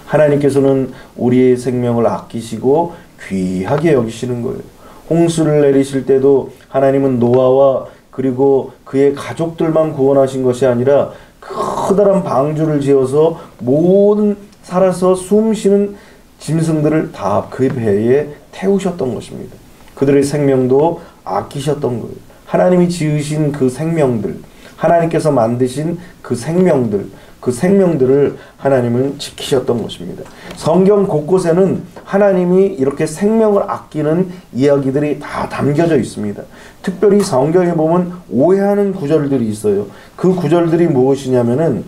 하나님께서는 우리의 생명을 아끼시고 귀하게 여기시는 거예요. 홍수를 내리실 때도 하나님은 노아와 그리고 그의 가족들만 구원하신 것이 아니라 커다란 방주를 지어서 모든 살아서 숨쉬는 짐승들을 다 그 배에 태우셨던 것입니다. 그들의 생명도 아끼셨던 거예요. 하나님이 지으신 그 생명들, 하나님께서 만드신 그 생명들을 하나님은 지키셨던 것입니다. 성경 곳곳에는 하나님이 이렇게 생명을 아끼는 이야기들이 다 담겨져 있습니다. 특별히 성경에 보면 오해하는 구절들이 있어요. 그 구절들이 무엇이냐면은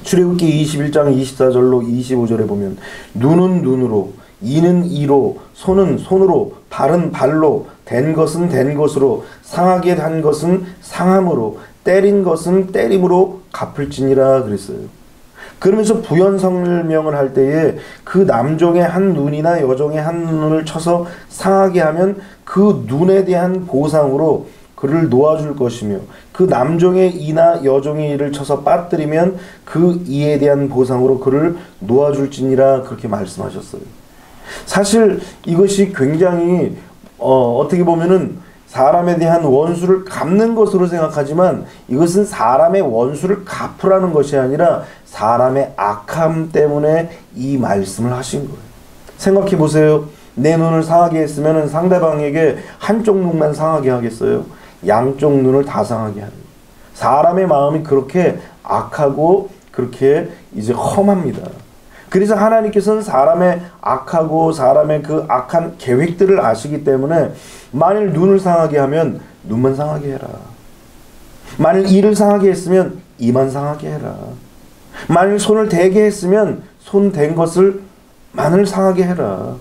출애굽기 21장 24절로 25절에 보면 눈은 눈으로, 이는 이로, 손은 손으로, 발은 발로, 된 것은 된 것으로, 상하게 한 것은 상함으로, 때린 것은 때림으로 갚을지니라 그랬어요. 그러면서 부연 설명을 할 때에 그 남종의 한 눈이나 여종의 한 눈을 쳐서 상하게 하면 그 눈에 대한 보상으로 그를 놓아줄 것이며, 그 남종의 이나 여종의 이를 쳐서 빠뜨리면 그 이에 대한 보상으로 그를 놓아줄지니라 그렇게 말씀하셨어요. 사실 이것이 굉장히 어떻게 보면은 사람에 대한 원수를 갚는 것으로 생각하지만 이것은 사람의 원수를 갚으라는 것이 아니라 사람의 악함 때문에 이 말씀을 하신 거예요. 생각해 보세요. 내 눈을 상하게 했으면 상대방에게 한쪽 눈만 상하게 하겠어요? 양쪽 눈을 다 상하게 하는 거예요. 사람의 마음이 그렇게 악하고 그렇게 이제 험합니다. 그래서 하나님께서는 사람의 악하고 사람의 그 악한 계획들을 아시기 때문에 만일 눈을 상하게 하면 눈만 상하게 해라. 만일 이를 상하게 했으면 이만 상하게 해라. 만일 손을 대게 했으면 손 댄 것을 만을 상하게 해라.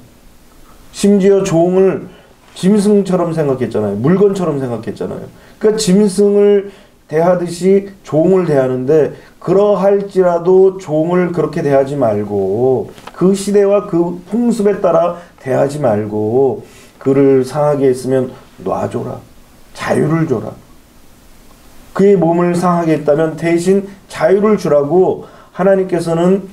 심지어 종을 짐승처럼 생각했잖아요. 물건처럼 생각했잖아요. 그러니까 짐승을 대하듯이 종을 대하는데 그러할지라도 종을 그렇게 대하지 말고 그 시대와 그 풍습에 따라 대하지 말고 그를 상하게 했으면 놔줘라. 자유를 줘라. 그의 몸을 상하게 했다면 대신 자유를 주라고 하나님께서는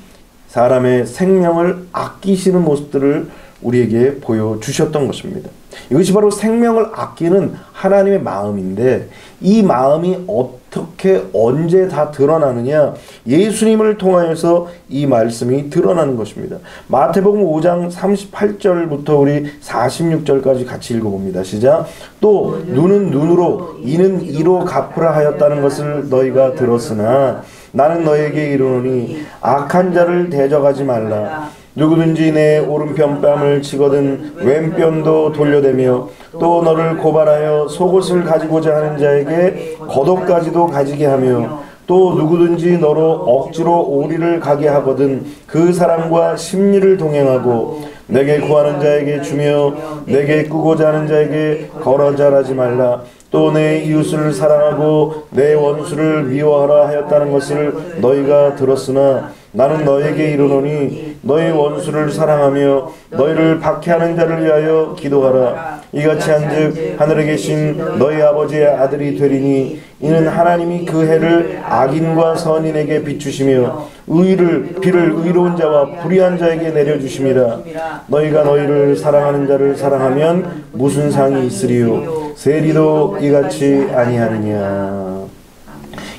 사람의 생명을 아끼시는 모습들을 우리에게 보여주셨던 것입니다. 이것이 바로 생명을 아끼는 하나님의 마음인데 이 마음이 어떻게 언제 다 드러나느냐, 예수님을 통하여서 이 말씀이 드러나는 것입니다. 마태복음 5장 38절부터 우리 46절까지 같이 읽어봅니다. 시작. 또 눈은 눈으로 이는 이로 갚으라 하였다는 것을 너희가 들었으나 나는 너에게 이르노니 악한 자를 대적하지 말라. 누구든지 내 오른편 뺨을 치거든 왼편도 돌려대며 또 너를 고발하여 속옷을 가지고자 하는 자에게 겉옷까지도 가지게 하며 또 누구든지 너로 억지로 오리를 가게 하거든 그 사람과 심리를 동행하고 내게 구하는 자에게 주며 내게 꾸고자 하는 자에게 거러절하지 말라. 또 내 이웃을 사랑하고 내 원수를 미워하라 하였다는 것을 너희가 들었으나 나는 너에게 이르노니 너희 원수를 사랑하며 너희를 박해하는 자를 위하여 기도하라. 이같이 한즉 하늘에 계신 너희 아버지의 아들이 되리니 이는 하나님이 그 해를 악인과 선인에게 비추시며 비를 의로운 자와 불의한 자에게 내려주심이라. 너희가 너희를 사랑하는 자를 사랑하면 무슨 상이 있으리요? 세리도 이같이 아니하느냐.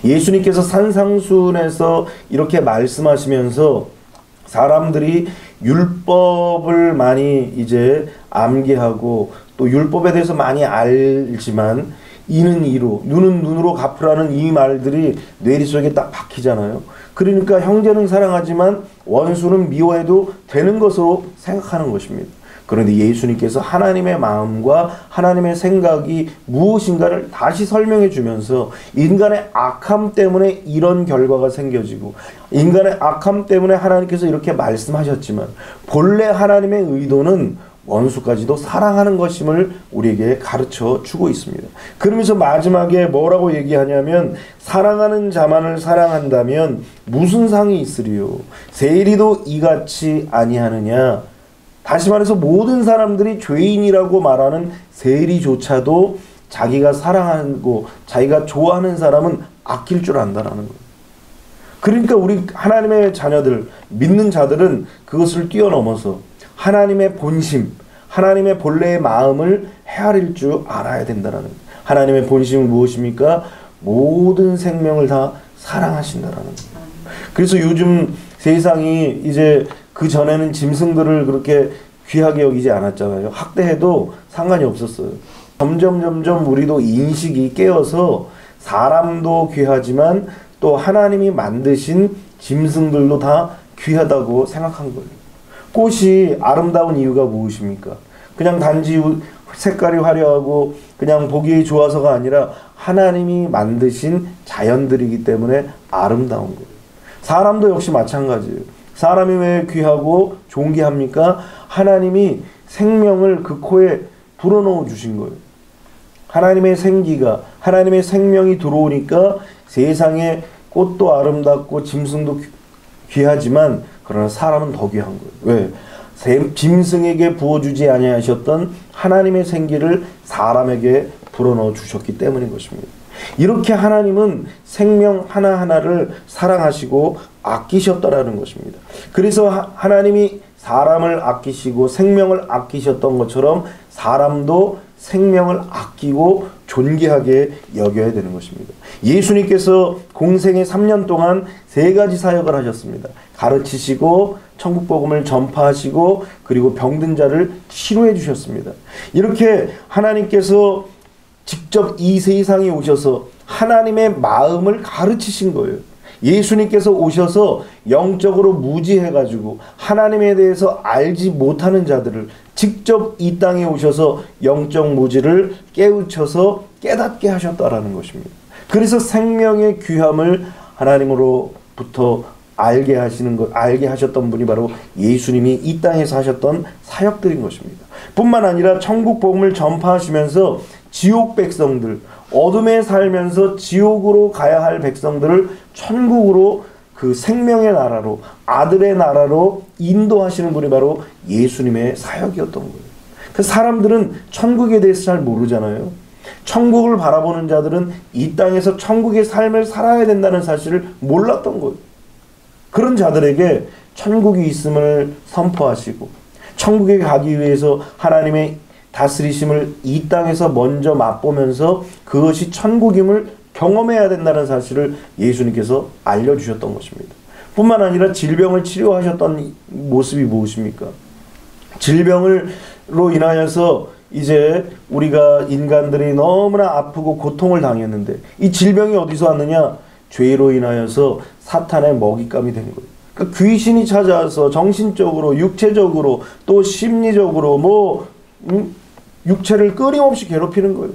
예수님께서 산상수훈에서 이렇게 말씀하시면서 사람들이 율법을 많이 이제 암기하고 또 율법에 대해서 많이 알지만 이는 이로, 눈은 눈으로 갚으라는 이 말들이 뇌리 속에 딱 박히잖아요. 그러니까 형제는 사랑하지만 원수는 미워해도 되는 것으로 생각하는 것입니다. 그런데 예수님께서 하나님의 마음과 하나님의 생각이 무엇인가를 다시 설명해 주면서 인간의 악함 때문에 이런 결과가 생겨지고 인간의 악함 때문에 하나님께서 이렇게 말씀하셨지만 본래 하나님의 의도는 원수까지도 사랑하는 것임을 우리에게 가르쳐 주고 있습니다. 그러면서 마지막에 뭐라고 얘기하냐면 사랑하는 자만을 사랑한다면 무슨 상이 있으리요? 세리도 이같이 아니하느냐? 다시 말해서 모든 사람들이 죄인이라고 말하는 세리조차도 자기가 사랑하고 자기가 좋아하는 사람은 아낄 줄 안다라는 거예요. 그러니까 우리 하나님의 자녀들, 믿는 자들은 그것을 뛰어넘어서 하나님의 본심, 하나님의 본래의 마음을 헤아릴 줄 알아야 된다는 거예요. 하나님의 본심은 무엇입니까? 모든 생명을 다 사랑하신다라는 거예요. 그래서 요즘 세상이 이제 그 전에는 짐승들을 그렇게 귀하게 여기지 않았잖아요. 학대해도 상관이 없었어요. 점점 우리도 인식이 깨어서 사람도 귀하지만 또 하나님이 만드신 짐승들도 다 귀하다고 생각한 거예요. 꽃이 아름다운 이유가 무엇입니까? 그냥 단지 색깔이 화려하고 그냥 보기 좋아서가 아니라 하나님이 만드신 자연들이기 때문에 아름다운 거예요. 사람도 역시 마찬가지예요. 사람이 왜 귀하고 존귀합니까? 하나님이 생명을 그 코에 불어넣어 주신 거예요. 하나님의 생기가, 하나님의 생명이 들어오니까 세상에 꽃도 아름답고 짐승도 귀하지만 그러나 사람은 더 귀한 거예요. 왜? 짐승에게 부어주지 아니하셨던 하나님의 생기를 사람에게 불어넣어 주셨기 때문인 것입니다. 이렇게 하나님은 생명 하나하나를 사랑하시고 아끼셨다라는 것입니다. 그래서 하나님이 사람을 아끼시고 생명을 아끼셨던 것처럼 사람도 생명을 아끼고 존귀하게 여겨야 되는 것입니다. 예수님께서 공생의 3년 동안 3가지 사역을 하셨습니다. 가르치시고 천국 복음을 전파하시고 그리고 병든 자를 치료해 주셨습니다. 이렇게 하나님께서 직접 이 세상에 오셔서 하나님의 마음을 가르치신 거예요. 예수님께서 오셔서 영적으로 무지해가지고 하나님에 대해서 알지 못하는 자들을 직접 이 땅에 오셔서 영적 무지를 깨우쳐서 깨닫게 하셨다라는 것입니다. 그래서 생명의 귀함을 하나님으로부터 알게 하셨던 분이 바로 예수님이 이 땅에서 하셨던 사역들인 것입니다. 뿐만 아니라 천국 복음을 전파하시면서 지옥 백성들, 어둠에 살면서 지옥으로 가야 할 백성들을 천국으로 그 생명의 나라로, 아들의 나라로 인도하시는 분이 바로 예수님의 사역이었던 거예요. 그 사람들은 천국에 대해서 잘 모르잖아요. 천국을 바라보는 자들은 이 땅에서 천국의 삶을 살아야 된다는 사실을 몰랐던 거예요. 그런 자들에게 천국이 있음을 선포하시고 천국에 가기 위해서 하나님의 다스리심을 이 땅에서 먼저 맛보면서 그것이 천국임을 경험해야 된다는 사실을 예수님께서 알려주셨던 것입니다. 뿐만 아니라 질병을 치료하셨던 모습이 무엇입니까? 질병으로 인하여서 이제 우리가 인간들이 너무나 아프고 고통을 당했는데 이 질병이 어디서 왔느냐? 죄로 인하여서 사탄의 먹잇감이 된 거예요. 그러니까 귀신이 찾아와서 정신적으로, 육체적으로, 또 심리적으로 육체를 끊임없이 괴롭히는 거예요.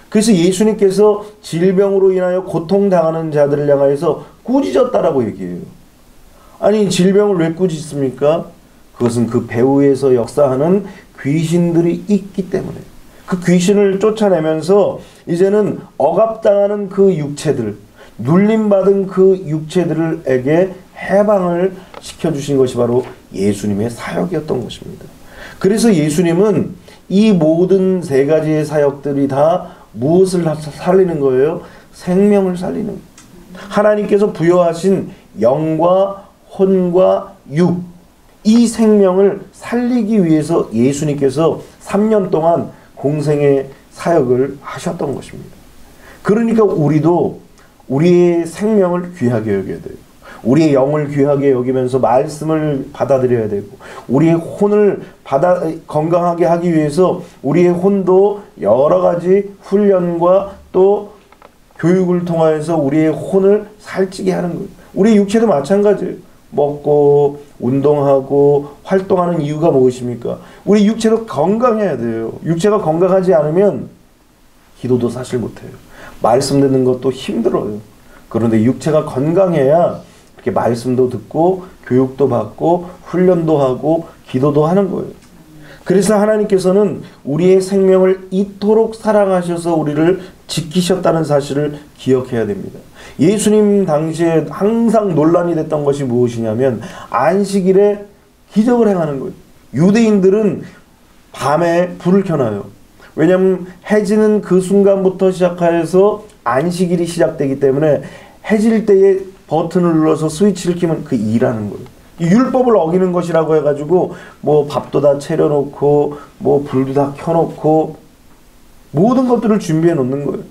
그래서 예수님께서 질병으로 인하여 고통당하는 자들을 향하여서 꾸짖었다라고 얘기해요. 아니 질병을 왜 꾸짖습니까? 그것은 그 배후에서 역사하는 귀신들이 있기 때문에 그 귀신을 쫓아내면서 이제는 억압당하는 그 육체들, 눌림받은 그 육체들에게 해방을 시켜주신 것이 바로 예수님의 사역이었던 것입니다. 그래서 예수님은 이 모든 3가지의 사역들이 다 무엇을 살리는 거예요? 생명을 살리는 거예요. 하나님께서 부여하신 영과 혼과 육, 이 생명을 살리기 위해서 예수님께서 3년 동안 공생의 사역을 하셨던 것입니다. 그러니까 우리도 우리의 생명을 귀하게 여겨야 돼요. 우리의 영을 귀하게 여기면서 말씀을 받아들여야 되고 우리의 혼을 건강하게 하기 위해서 우리의 혼도 여러 가지 훈련과 또 교육을 통하여서 우리의 혼을 살찌게 하는 거예요. 우리 육체도 마찬가지예요. 먹고 운동하고 활동하는 이유가 무엇입니까? 우리 육체도 건강해야 돼요. 육체가 건강하지 않으면 기도도 사실 못해요. 말씀 듣는 것도 힘들어요. 그런데 육체가 건강해야 이렇게 말씀도 듣고 교육도 받고 훈련도 하고 기도도 하는 거예요. 그래서 하나님께서는 우리의 생명을 이토록 사랑하셔서 우리를 지키셨다는 사실을 기억해야 됩니다. 예수님 당시에 항상 논란이 됐던 것이 무엇이냐면 안식일에 기적을 행하는 거예요. 유대인들은 밤에 불을 켜놔요. 왜냐하면 해지는 그 순간부터 시작하여서 안식일이 시작되기 때문에 해질 때에 버튼을 눌러서 스위치를 켜면 그 일하는 거예요. 이 율법을 어기는 것이라고 해가지고 뭐 밥도 다 차려놓고 뭐 불도 다 켜놓고 모든 것들을 준비해 놓는 거예요.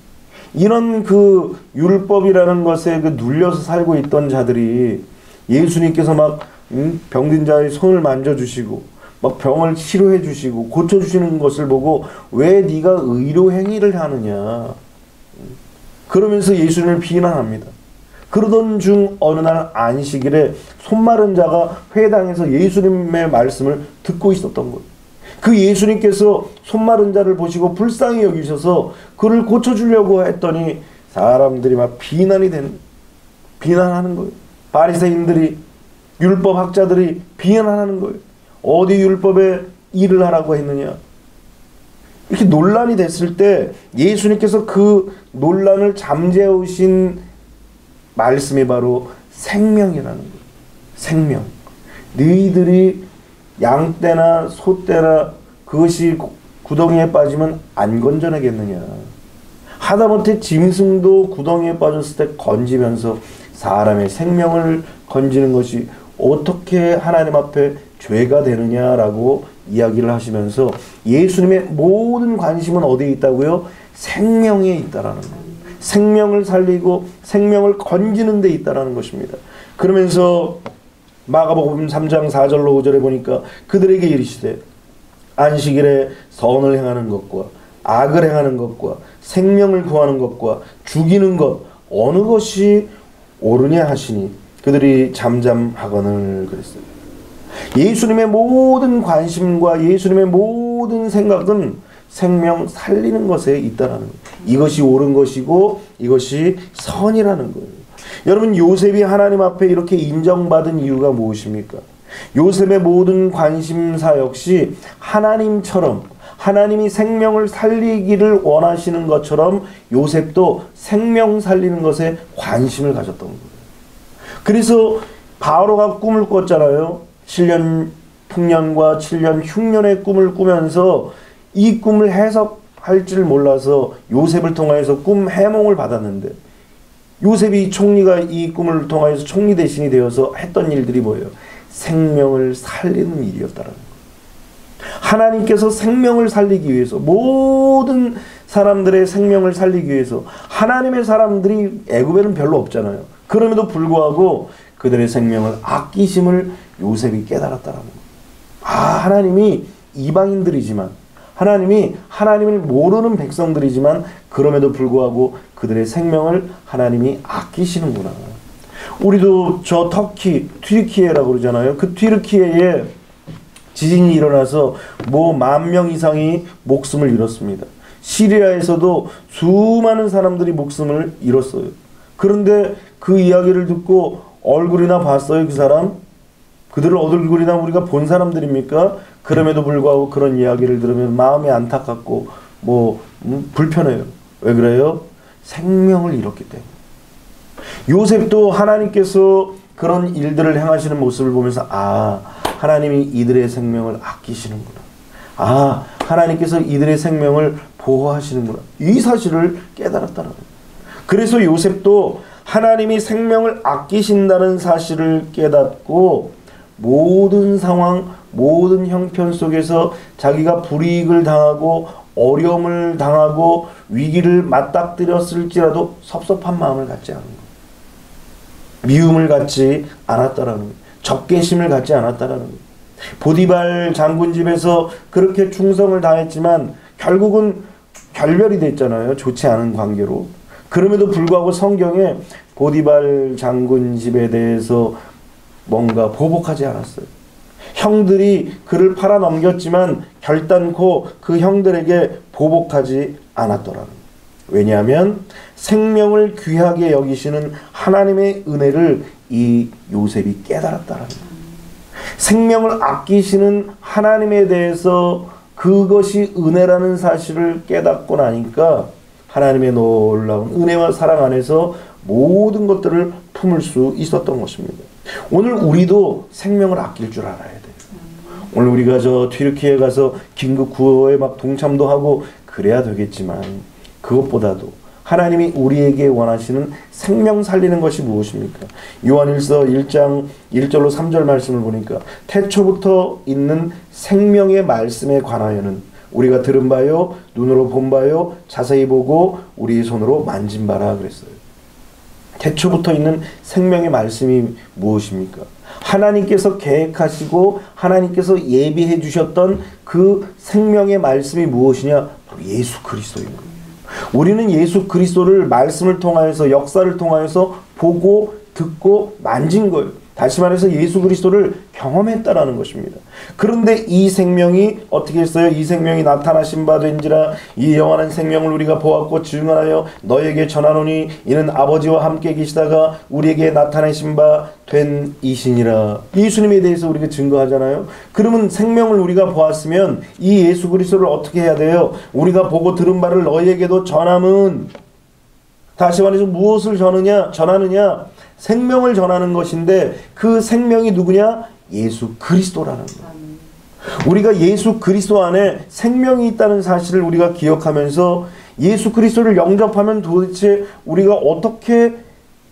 이런 그 율법이라는 것에 그 눌려서 살고 있던 자들이 예수님께서 막 병든 자의 손을 만져주시고 막 병을 치료해 주시고 고쳐주시는 것을 보고 왜 네가 의로 행위를 하느냐 그러면서 예수님을 비난합니다. 그러던 중 어느 날 안식일에 손마른 자가 회당에서 예수님의 말씀을 듣고 있었던 거예요. 그 예수님께서 손마른 자를 보시고 불쌍히 여기셔서 그를 고쳐주려고 했더니 사람들이 막 비난하는 거예요. 바리새인들이 율법학자들이 비난하는 거예요. 어디 율법에 일을 하라고 했느냐. 이렇게 논란이 됐을 때 예수님께서 그 논란을 잠재우신 말씀이 바로 생명이라는 거예요. 생명. 너희들이 양떼나 소떼나 그것이 구덩이에 빠지면 안 건져내겠느냐. 하다못해 짐승도 구덩이에 빠졌을 때 건지면서 사람의 생명을 건지는 것이 어떻게 하나님 앞에 죄가 되느냐라고 이야기를 하시면서 예수님의 모든 관심은 어디에 있다고요? 생명에 있다라는 거예요. 생명을 살리고 생명을 건지는 데 있다라는 것입니다. 그러면서 마가복음 3장 4절로 5절에 보니까 그들에게 이르시되 안식일에 선을 행하는 것과 악을 행하는 것과 생명을 구하는 것과 죽이는 것 어느 것이 옳으냐 하시니 그들이 잠잠하거늘 그랬어요. 예수님의 모든 관심과 예수님의 모든 생각은 생명 살리는 것에 있다라는 거예요. 이것이 옳은 것이고 이것이 선이라는 거예요. 여러분 요셉이 하나님 앞에 이렇게 인정받은 이유가 무엇입니까? 요셉의 모든 관심사 역시 하나님처럼 하나님이 생명을 살리기를 원하시는 것처럼 요셉도 생명 살리는 것에 관심을 가졌던 거예요. 그래서 바로가 꿈을 꿨잖아요. 7년 풍년과 7년 흉년의 꿈을 꾸면서 이 꿈을 해석할 줄 몰라서 요셉을 통하여서 꿈 해몽을 받았는데 요셉이 총리가 이 꿈을 통하여서 총리 대신이 되어서 했던 일들이 뭐예요? 생명을 살리는 일이었다라는 거예요. 하나님께서 생명을 살리기 위해서 모든 사람들의 생명을 살리기 위해서 하나님의 사람들이 애굽에는 별로 없잖아요. 그럼에도 불구하고 그들의 생명을 아끼심을 요셉이 깨달았다라는 거예요. 하나님이 이방인들이지만 하나님이 하나님을 모르는 백성들이지만 그럼에도 불구하고 그들의 생명을 하나님이 아끼시는구나. 우리도 저 터키, 튀르키예라고 그러잖아요. 그 튀르키예에 지진이 일어나서 뭐 10,000명 이상이 목숨을 잃었습니다. 시리아에서도 수많은 사람들이 목숨을 잃었어요. 그런데 그 이야기를 듣고 얼굴이나 봤어요, 그 사람? 그들을 얼굴이나 우리가 본 사람들입니까? 그럼에도 불구하고 그런 이야기를 들으면 마음이 안타깝고 불편해요. 왜 그래요? 생명을 잃었기 때문에. 요셉도 하나님께서 그런 일들을 행하시는 모습을 보면서 하나님이 이들의 생명을 아끼시는구나. 하나님께서 이들의 생명을 보호하시는구나. 이 사실을 깨달았다는 거예요. 그래서 요셉도 하나님이 생명을 아끼신다는 사실을 깨닫고 모든 상황, 모든 형편 속에서 자기가 불이익을 당하고 어려움을 당하고 위기를 맞닥뜨렸을지라도 섭섭한 마음을 갖지 않은 거예요. 미움을 갖지 않았다라는 거예요. 적개심을 갖지 않았다라는 거예요. 보디발 장군 집에서 그렇게 충성을 다했지만 결국은 결별이 됐잖아요. 좋지 않은 관계로. 그럼에도 불구하고 성경에 보디발 장군 집에 대해서 뭔가 보복하지 않았어요. 형들이 그를 팔아넘겼지만 결단코 그 형들에게 보복하지 않았더라는 거예요. 왜냐하면 생명을 귀하게 여기시는 하나님의 은혜를 이 요셉이 깨달았다는 거예요. 생명을 아끼시는 하나님에 대해서 그것이 은혜라는 사실을 깨닫고 나니까 하나님의 놀라운 은혜와 사랑 안에서 모든 것들을 품을 수 있었던 것입니다. 오늘 우리도 생명을 아낄 줄 알아야 돼요. 오늘 우리가 저 튀르키예 가서 긴급 구호에 막 동참도 하고 그래야 되겠지만 그것보다도 하나님이 우리에게 원하시는 생명 살리는 것이 무엇입니까? 요한일서 1장 1절로 3절 말씀을 보니까 태초부터 있는 생명의 말씀에 관하여는 우리가 들은 바요 눈으로 본 바요 자세히 보고 우리의 손으로 만진 바라 그랬어요. 태초부터 있는 생명의 말씀이 무엇입니까? 하나님께서 계획하시고 하나님께서 예비해 주셨던 그 생명의 말씀이 무엇이냐? 바로 예수 그리스도인 거예요. 우리는 예수 그리스도를 말씀을 통하여서 역사를 통하여서 보고 듣고 만진 거예요. 다시 말해서 예수 그리스도를 경험했다라는 것입니다. 그런데 이 생명이 어떻게 했어요? 이 생명이 나타나신 바 된지라 이 영원한 생명을 우리가 보았고 증언하여 너에게 전하노니 이는 아버지와 함께 계시다가 우리에게 나타내신 바 된 이신이라. 예수님에 대해서 우리가 증거하잖아요. 그러면 생명을 우리가 보았으면 이 예수 그리스도를 어떻게 해야 돼요? 우리가 보고 들은 바를 너희에게도 전함은, 다시 말해서 무엇을 전하느냐? 생명을 전하는 것인데 그 생명이 누구냐? 예수 그리스도라는 거예요. 우리가 예수 그리스도 안에 생명이 있다는 사실을 우리가 기억하면서 예수 그리스도를 영접하면 도대체 우리가 어떻게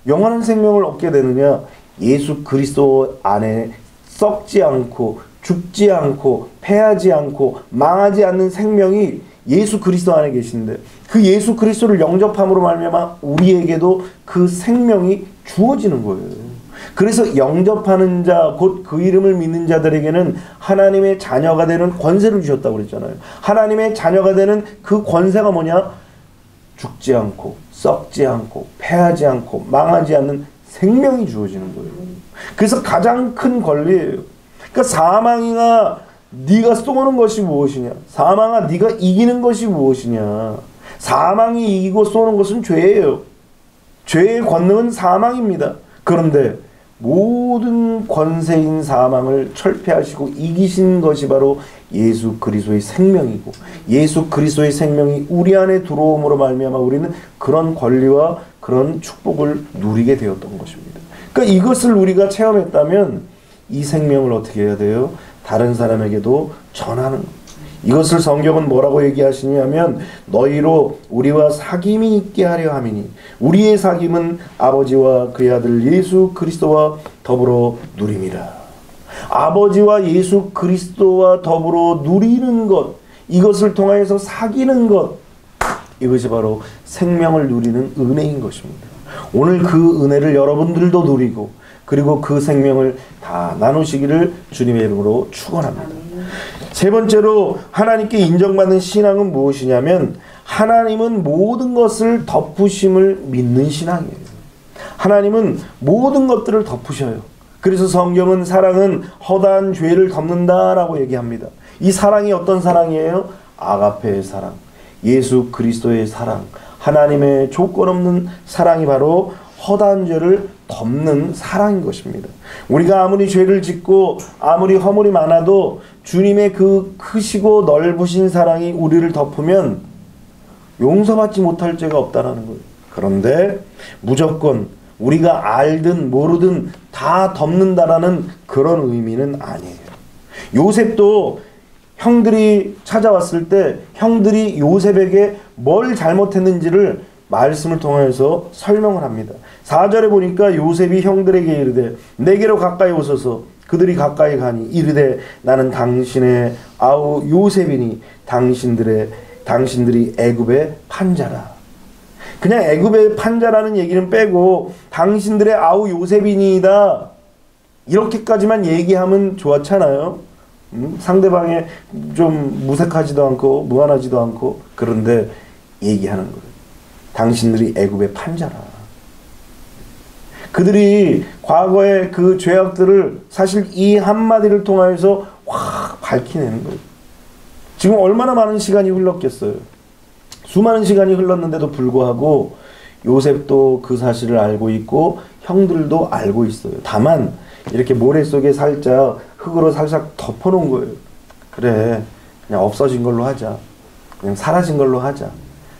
영원한 생명을 얻게 되느냐? 예수 그리스도 안에 썩지 않고 죽지 않고 패하지 않고 망하지 않는 생명이 예수 그리스도 안에 계신데 그 예수 그리스도를 영접함으로 말미암아 우리에게도 그 생명이 주어지는 거예요. 그래서 영접하는 자, 곧 그 이름을 믿는 자들에게는 하나님의 자녀가 되는 권세를 주셨다고 그랬잖아요. 하나님의 자녀가 되는 그 권세가 뭐냐? 죽지 않고 썩지 않고 패하지 않고 망하지 않는 생명이 주어지는 거예요. 그래서 가장 큰 권리예요. 그러니까 사망이가 네가 쏘는 것이 무엇이냐? 사망아 네가 이기는 것이 무엇이냐? 사망이 이기고 쏘는 것은 죄예요. 죄의 권능은 사망입니다. 그런데 모든 권세인 사망을 철폐하시고 이기신 것이 바로 예수 그리스도의 생명이고 예수 그리스도의 생명이 우리 안에 들어옴으로 말미암아 우리는 그런 권리와 그런 축복을 누리게 되었던 것입니다. 그러니까 이것을 우리가 체험했다면 이 생명을 어떻게 해야 돼요? 다른 사람에게도 전하는 것. 이것을 성경은 뭐라고 얘기하시냐면 너희로 우리와 사귐이 있게 하려 함이니 우리의 사귐은 아버지와 그의 아들 예수 그리스도와 더불어 누림이라. 아버지와 예수 그리스도와 더불어 누리는 것, 이것을 통하여서 사귀는 것, 이것이 바로 생명을 누리는 은혜인 것입니다. 오늘 그 은혜를 여러분들도 누리고 그리고 그 생명을 다 나누시기를 주님의 이름으로 축원합니다. 세 번째로 하나님께 인정받는 신앙은 무엇이냐면 하나님은 모든 것을 덮으심을 믿는 신앙이에요. 하나님은 모든 것들을 덮으셔요. 그래서 성경은 사랑은 허다한 죄를 덮는다라고 얘기합니다. 이 사랑이 어떤 사랑이에요? 아가페의 사랑, 예수 그리스도의 사랑, 하나님의 조건 없는 사랑이 바로 허다한 죄를 덮는 사랑인 것입니다. 우리가 아무리 죄를 짓고 아무리 허물이 많아도 주님의 그 크시고 넓으신 사랑이 우리를 덮으면 용서받지 못할 죄가 없다라는 거예요. 그런데 무조건 우리가 알든 모르든 다 덮는다라는 그런 의미는 아니에요. 요셉도 형들이 찾아왔을 때 형들이 요셉에게 뭘 잘못했는지를 말씀을 통해서 설명을 합니다. 4절에 보니까 요셉이 형들에게 이르되 내게로 가까이 오소서. 그들이 가까이 가니 이르되 나는 당신의 아우 요셉이니 당신들이 애굽의 판자라. 그냥 애굽의 판자라는 얘기는 빼고 당신들의 아우 요셉이니이다 이렇게까지만 얘기하면 좋았잖아요. 상대방에 좀 무색하지도 않고 무한하지도 않고. 그런데 얘기하는 거예요. 당신들이 애굽의 판자라. 그들이 과거의 그 죄악들을 사실 이 한마디를 통하여서 확 밝히내는 거예요. 지금 얼마나 많은 시간이 흘렀겠어요. 수많은 시간이 흘렀는데도 불구하고 요셉도 그 사실을 알고 있고 형들도 알고 있어요. 다만 이렇게 모래 속에 살짝 흙으로 살짝 덮어놓은 거예요. 그래, 그냥 없어진 걸로 하자. 그냥 사라진 걸로 하자.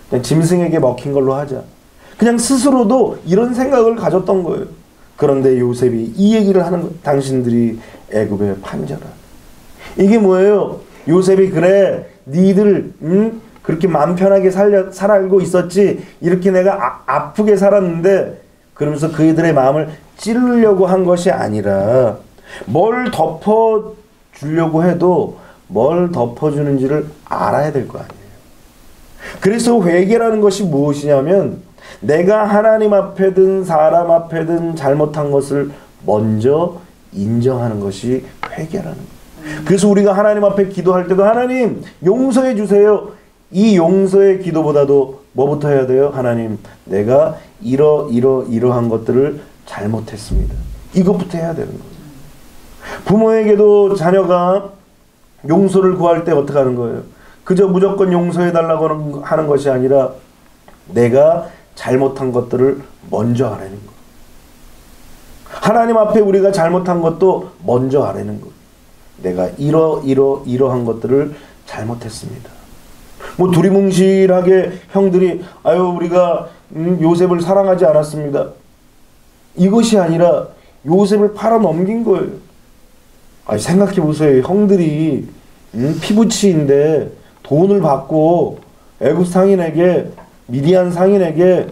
그냥 짐승에게 먹힌 걸로 하자. 그냥 스스로도 이런 생각을 가졌던 거예요. 그런데 요셉이 이 얘기를 하는 거예요. 당신들이 애굽의 판자라. 이게 뭐예요? 요셉이 그래, 니들 그렇게 마음 편하게 살고 있었지 이렇게 내가 아프게 살았는데 그러면서 그들의 마음을 찌르려고 한 것이 아니라 뭘 덮어주려고 해도 뭘 덮어주는지를 알아야 될 거 아니에요. 그래서 회개라는 것이 무엇이냐면 내가 하나님 앞에든 사람 앞에든 잘못한 것을 먼저 인정하는 것이 회개라는 거예요. 그래서 우리가 하나님 앞에 기도할 때도 하나님 용서해 주세요. 이 용서의 기도보다도 뭐부터 해야 돼요? 하나님 내가 이러한 것들을 잘못했습니다. 이것부터 해야 되는 거예요. 부모에게도 자녀가 용서를 구할 때 어떻게 하는 거예요? 그저 무조건 용서해달라고 하는 것이 아니라 내가 잘못한 것들을 먼저 아뢰는 거예요. 하나님 앞에 우리가 잘못한 것도 먼저 아뢰는 거예요. 내가 이러한 것들을 잘못했습니다. 뭐 두리뭉실하게 형들이 우리가 요셉을 사랑하지 않았습니다. 이것이 아니라 요셉을 팔아 넘긴 거예요. 생각해 보세요. 형들이 피부치인데 돈을 받고 애굽 상인에게 미디안 상인에게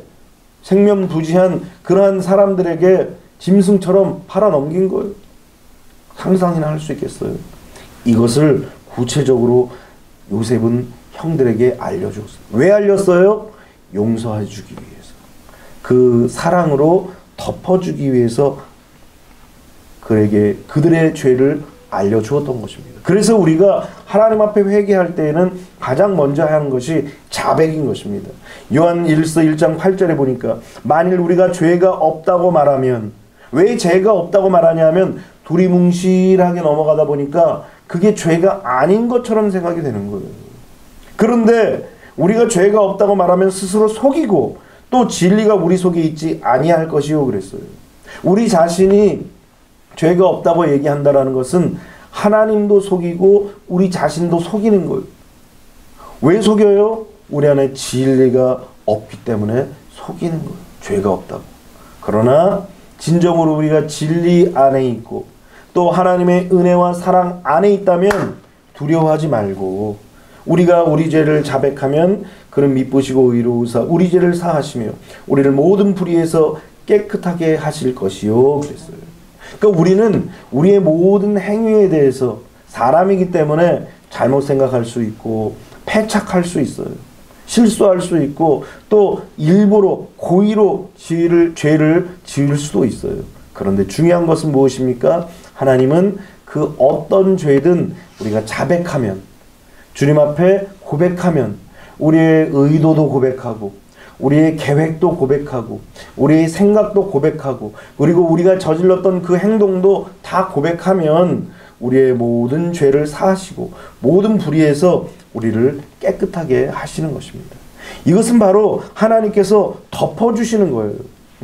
생면부지한 그러한 사람들에게 짐승처럼 팔아 넘긴 거예요. 상상이나 할 수 있겠어요? 이것을 구체적으로 요셉은 형들에게 알려줬어요. 왜 알렸어요? 용서해 주기 위해서. 그 사랑으로 덮어주기 위해서 그들의 죄를 알려주었던 것입니다. 그래서 우리가 하나님 앞에 회개할 때에는 가장 먼저 하는 것이 자백인 것입니다. 요한 1장 8절에 보니까 만일 우리가 죄가 없다고 말하면, 왜 죄가 없다고 말하냐면 두리뭉실하게 넘어가다 보니까 그게 죄가 아닌 것처럼 생각이 되는 거예요. 그런데 우리가 죄가 없다고 말하면 스스로 속이고 또 진리가 우리 속에 있지 아니할 것이요 그랬어요. 우리 자신이 죄가 없다고 얘기한다라는 것은 하나님도 속이고 우리 자신도 속이는 거예요. 왜 속여요? 우리 안에 진리가 없기 때문에 속이는 거예요. 죄가 없다고. 그러나 진정으로 우리가 진리 안에 있고 또 하나님의 은혜와 사랑 안에 있다면 두려워하지 말고 우리가 우리 죄를 자백하면 그는 미쁘시고 의로우사 우리 죄를 사하시며 우리를 모든 불의에서 깨끗하게 하실 것이요 그랬어요. 그러니까 우리는 우리의 모든 행위에 대해서 사람이기 때문에 잘못 생각할 수 있고 패착할 수 있어요. 실수할 수 있고 또 일부러 고의로 죄를 지을 수도 있어요. 그런데 중요한 것은 무엇입니까? 하나님은 그 어떤 죄든 우리가 자백하면, 주님 앞에 고백하면 우리의 의도도 고백하고 우리의 계획도 고백하고 우리의 생각도 고백하고 그리고 우리가 저질렀던 그 행동도 다 고백하면 우리의 모든 죄를 사하시고 모든 불의에서 우리를 깨끗하게 하시는 것입니다. 이것은 바로 하나님께서 덮어주시는 거예요.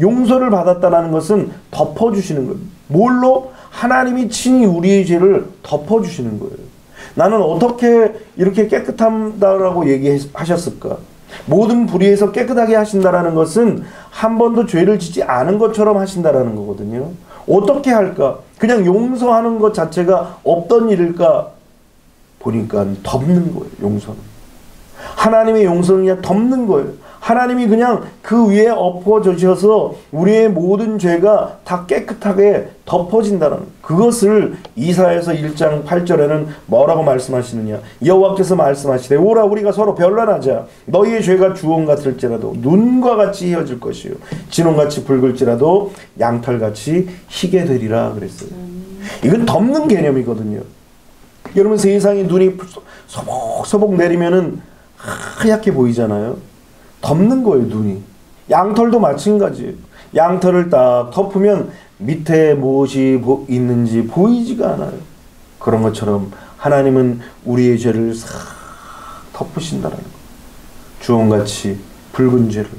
용서를 받았다는 것은 덮어주시는 거예요. 뭘로? 하나님이 친히 우리의 죄를 덮어주시는 거예요. 나는 어떻게 이렇게 깨끗하다라고 얘기하셨을까? 모든 불의에서 깨끗하게 하신다라는 것은 한 번도 죄를 짓지 않은 것처럼 하신다라는 거거든요. 어떻게 할까? 그냥 용서하는 것 자체가 없던 일일까? 보니까 덮는 거예요. 용서는. 하나님의 용서는 그냥 덮는 거예요. 하나님이 그냥 그 위에 엎어주셔서 우리의 모든 죄가 다 깨끗하게 덮어진다는 그것을 이사야서 1장 8절에는 뭐라고 말씀하시느냐? 여호와께서 말씀하시되 오라 우리가 서로 변론하자. 너희의 죄가 주홍 같을지라도 눈과 같이 헤어질 것이요 진홍같이 붉을지라도 양털같이 희게 되리라 그랬어요. 이건 덮는 개념이거든요. 여러분 세상에 눈이 소복소복 내리면은 하얗게 보이잖아요. 덮는 거예요. 눈이. 양털도 마찬가지예요. 양털을 딱 덮으면 밑에 무엇이 있는지 보이지가 않아요. 그런 것처럼 하나님은 우리의 죄를 싹 덮으신다는 거예요. 주홍같이 붉은 죄를,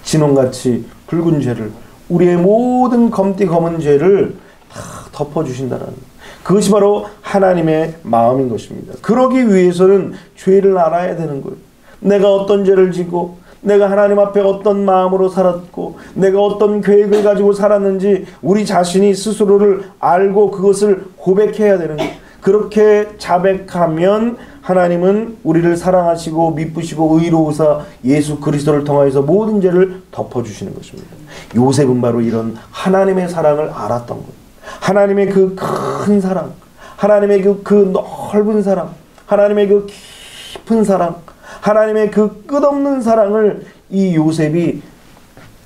진홍같이 붉은 죄를, 우리의 모든 검디 검은 죄를 다 덮어주신다는 거예요. 그것이 바로 하나님의 마음인 것입니다. 그러기 위해서는 죄를 알아야 되는 거예요. 내가 어떤 죄를 지고 내가 하나님 앞에 어떤 마음으로 살았고 내가 어떤 계획을 가지고 살았는지 우리 자신이 스스로를 알고 그것을 고백해야 되는 거예요. 그렇게 자백하면 하나님은 우리를 사랑하시고 미쁘시고 의로우사 예수 그리스도를 통하여서 모든 죄를 덮어주시는 것입니다. 요셉은 바로 이런 하나님의 사랑을 알았던 거예요. 하나님의 그 큰 사랑, 하나님의 그 넓은 사랑, 하나님의 그 깊은 사랑, 하나님의 그 끝없는 사랑을 이 요셉이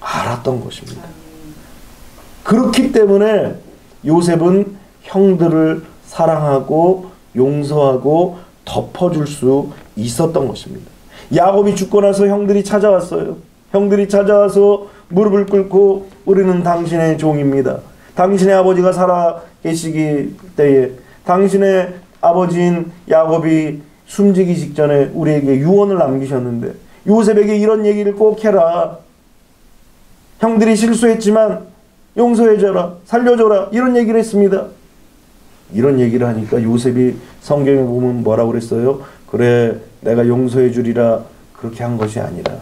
알았던 것입니다. 그렇기 때문에 요셉은 형들을 사랑하고 용서하고 덮어줄 수 있었던 것입니다. 야곱이 죽고 나서 형들이 찾아왔어요. 형들이 찾아와서 무릎을 꿇고 우리는 당신의 종입니다. 당신의 아버지가 살아 계시기 때에 당신의 아버지인 야곱이 숨지기 직전에 우리에게 유언을 남기셨는데 요셉에게 이런 얘기를 꼭 해라. 형들이 실수했지만 용서해줘라. 살려줘라. 이런 얘기를 했습니다. 이런 얘기를 하니까 요셉이 성경에 보면 뭐라고 그랬어요? 그래 내가 용서해 주리라 그렇게 한 것이 아니라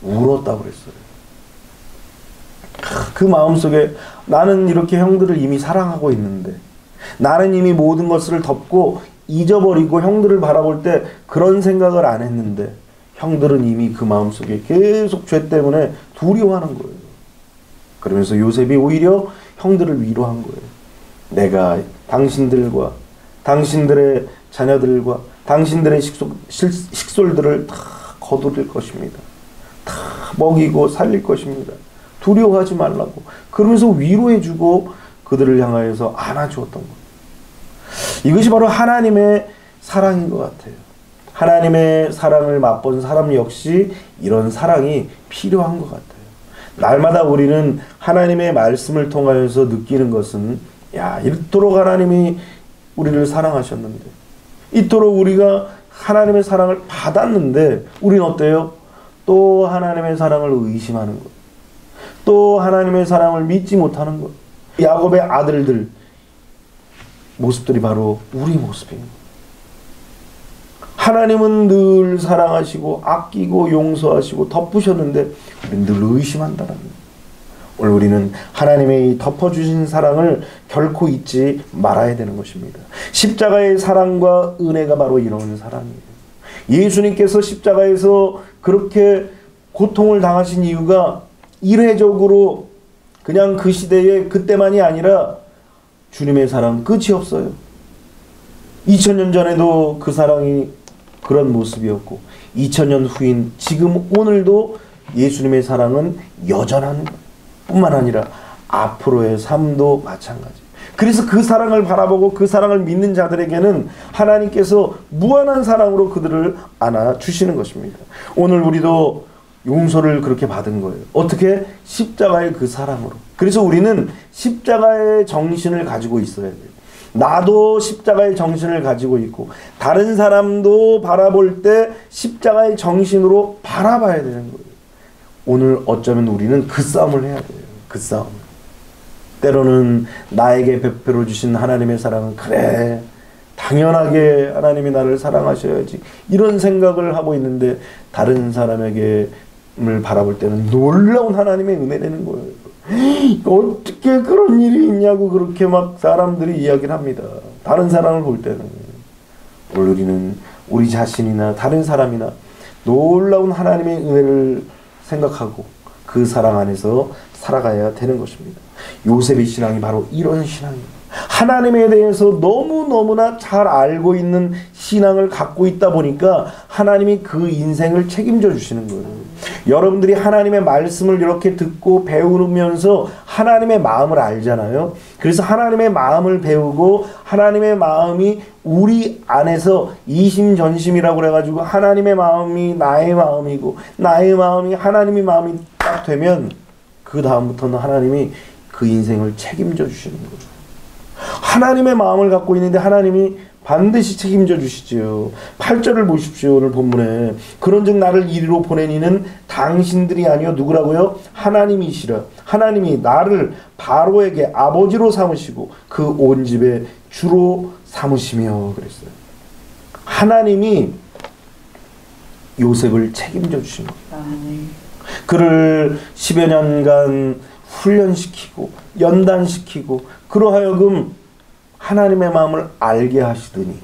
울었다고 그랬어요. 그 마음속에 나는 이렇게 형들을 이미 사랑하고 있는데 나는 이미 모든 것을 덮고 잊어버리고 형들을 바라볼 때 그런 생각을 안 했는데 형들은 이미 그 마음속에 계속 죄 때문에 두려워하는 거예요. 그러면서 요셉이 오히려 형들을 위로한 거예요. 내가 당신들과 당신들의 자녀들과 당신들의 식솔들을 다 거두릴 것입니다. 다 먹이고 살릴 것입니다. 두려워하지 말라고. 그러면서 위로해주고 그들을 향하여서 안아주었던 거예요. 이것이 바로 하나님의 사랑인 것 같아요. 하나님의 사랑을 맛본 사람 역시 이런 사랑이 필요한 것 같아요. 날마다 우리는 하나님의 말씀을 통하여서 느끼는 것은 야, 이토록 하나님이 우리를 사랑하셨는데 이토록 우리가 하나님의 사랑을 받았는데 우리는 어때요? 또 하나님의 사랑을 의심하는 것, 또 하나님의 사랑을 믿지 못하는 것. 야곱의 아들들 모습들이 바로 우리 모습입니다. 하나님은 늘 사랑하시고 아끼고 용서하시고 덮으셨는데 우리는 늘 의심한다는 거예요. 오늘 우리는 하나님의 이 덮어주신 사랑을 결코 잊지 말아야 되는 것입니다. 십자가의 사랑과 은혜가 바로 이런 사랑이에요. 예수님께서 십자가에서 그렇게 고통을 당하신 이유가 일회적으로 그냥 그 시대에 그때만이 아니라 주님의 사랑 끝이 없어요. 2000년 전에도 그 사랑이 그런 모습이었고 2000년 후인 지금 오늘도 예수님의 사랑은 여전한 뿐만 아니라 앞으로의 삶도 마찬가지. 그래서 그 사랑을 바라보고 그 사랑을 믿는 자들에게는 하나님께서 무한한 사랑으로 그들을 안아주시는 것입니다. 오늘 우리도 용서를 그렇게 받은 거예요. 어떻게? 십자가의 그 사랑으로. 그래서 우리는 십자가의 정신을 가지고 있어야 돼요. 나도 십자가의 정신을 가지고 있고 다른 사람도 바라볼 때 십자가의 정신으로 바라봐야 되는 거예요. 오늘 어쩌면 우리는 그 싸움을 해야 돼요. 그 싸움. 때로는 나에게 베풀어 주신 하나님의 사랑은 그래 당연하게 하나님이 나를 사랑하셔야지 이런 생각을 하고 있는데 다른 사람에게 을 바라볼 때는 놀라운 하나님의 은혜라는 거예요. 어떻게 그런 일이 있냐고 그렇게 막 사람들이 이야기를 합니다. 다른 사람을 볼 때는. 오늘 우리는 우리 자신이나 다른 사람이나 놀라운 하나님의 은혜를 생각하고 그 사랑 안에서 살아가야 되는 것입니다. 요셉의 신앙이 바로 이런 신앙입니다. 하나님에 대해서 너무너무나 잘 알고 있는 신앙을 갖고 있다 보니까 하나님이 그 인생을 책임져 주시는 거예요. 여러분들이 하나님의 말씀을 이렇게 듣고 배우면서 하나님의 마음을 알잖아요. 그래서 하나님의 마음을 배우고 하나님의 마음이 우리 안에서 이심전심이라고 그래가지고 하나님의 마음이 나의 마음이고 나의 마음이 하나님의 마음이 딱 되면 그 다음부터는 하나님이 그 인생을 책임져 주시는 거예요. 하나님의 마음을 갖고 있는데 하나님이 반드시 책임져 주시지요. 8절을 보십시오. 오늘 본문에 그런즉 나를 이리로 보낸 이는 당신들이 아니요 누구라고요? 하나님이시라. 하나님이 나를 바로에게 아버지로 삼으시고 그 온 집에 주로 삼으시며 그랬어요. 하나님이 요셉을 책임져 주신 겁니다. 그를 10여 년간 훈련시키고 연단시키고 그러하여금 하나님의 마음을 알게 하시더니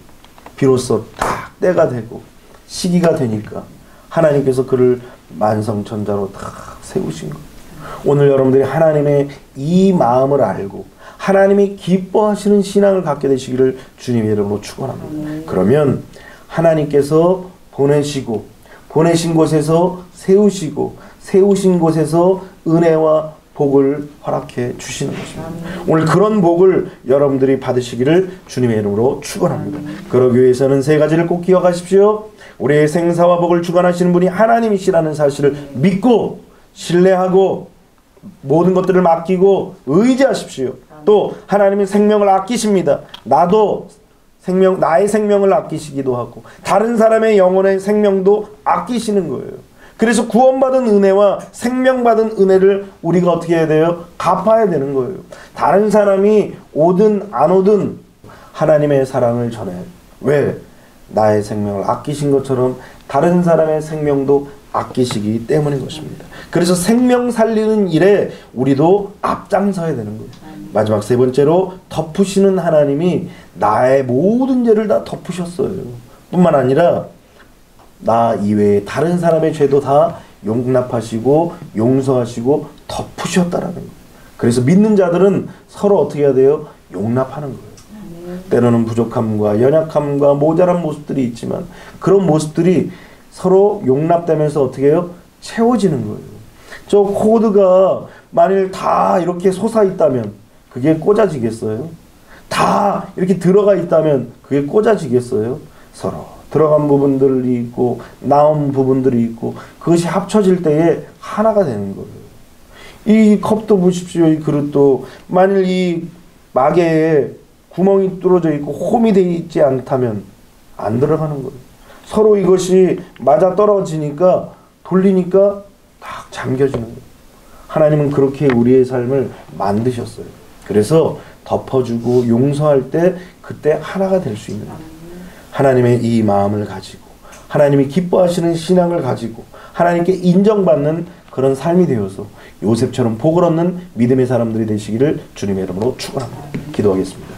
비로소 딱 때가 되고 시기가 되니까 하나님께서 그를 만성천자로 다 세우신 거예요. 오늘 여러분들이 하나님의 이 마음을 알고 하나님이 기뻐하시는 신앙을 갖게 되시기를 주님의 이름으로 축원합니다. 그러면 하나님께서 보내신 곳에서 세우신 곳에서 은혜와 복을 허락해 주시는 것입니다. 오늘 그런 복을 여러분들이 받으시기를 주님의 이름으로 축원합니다. 그러기 위해서는 세 가지를 꼭 기억하십시오. 우리의 생사와 복을 주관하시는 분이 하나님이시라는 사실을 믿고 신뢰하고 모든 것들을 맡기고 의지하십시오. 또 하나님은 생명을 아끼십니다. 나의 생명을 아끼시기도 하고 다른 사람의 영혼의 생명도 아끼시는 거예요. 그래서 구원받은 은혜와 생명받은 은혜를 우리가 어떻게 해야 돼요? 갚아야 되는 거예요. 다른 사람이 오든 안 오든 하나님의 사랑을 전해. 왜? 나의 생명을 아끼신 것처럼 다른 사람의 생명도 아끼시기 때문인 것입니다. 그래서 생명 살리는 일에 우리도 앞장서야 되는 거예요. 마지막 세 번째로 덮으시는 하나님이 나의 모든 죄를 다 덮으셨어요. 뿐만 아니라 나 이외에 다른 사람의 죄도 다 용납하시고 용서하시고 덮으셨다라는 거예요. 그래서 믿는 자들은 서로 어떻게 해야 돼요? 용납하는 거예요. 때로는 부족함과 연약함과 모자란 모습들이 있지만 그런 모습들이 서로 용납되면서 어떻게 해요? 채워지는 거예요. 저 코드가 만일 다 이렇게 솟아있다면 그게 꽂아지겠어요? 다 이렇게 들어가 있다면 그게 꽂아지겠어요? 서로 들어간 부분들이 있고 나온 부분들이 있고 그것이 합쳐질 때에 하나가 되는 거예요. 이 컵도 보십시오. 이 그릇도 만일 이 마개에 구멍이 뚫어져 있고 홈이 되어 있지 않다면 안 들어가는 거예요. 서로 이것이 맞아 떨어지니까 돌리니까 딱 잠겨지는 거예요. 하나님은 그렇게 우리의 삶을 만드셨어요. 그래서 덮어주고 용서할 때 그때 하나가 될 수 있는 거예요. 하나님의 이 마음을 가지고 하나님이 기뻐하시는 신앙을 가지고 하나님께 인정받는 그런 삶이 되어서 요셉처럼 복을 얻는 믿음의 사람들이 되시기를 주님의 이름으로 축원합니다. 기도하겠습니다.